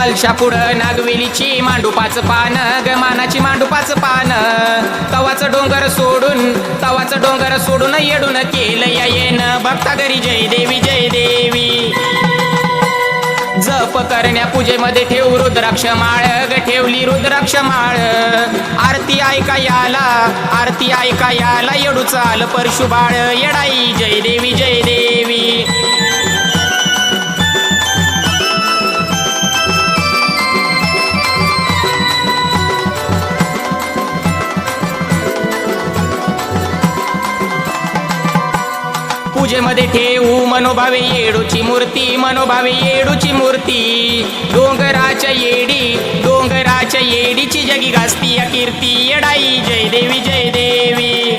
कलशा पुढं नागवेलीची मांडूपाच पान ग मानाची मांडूपाच पान तवाचं डोंगर सोडून येडून केलं या येन भक्ता घरी जय देवी जय देवी जप करण्या पूजेमध्ये ठेवू रुद्राक्ष माळ ग ठेवली रुद्राक्ष माळ आरती ऐका याला येडू चाल परशु बाळ येडाई जय देवी जय देवी पूजेमध्ये ठेवू मनोभावे येडूची मूर्ती डोंगराच्या येडीची जगी गाजती या कीर्ती येडाई जय देवी जय देवी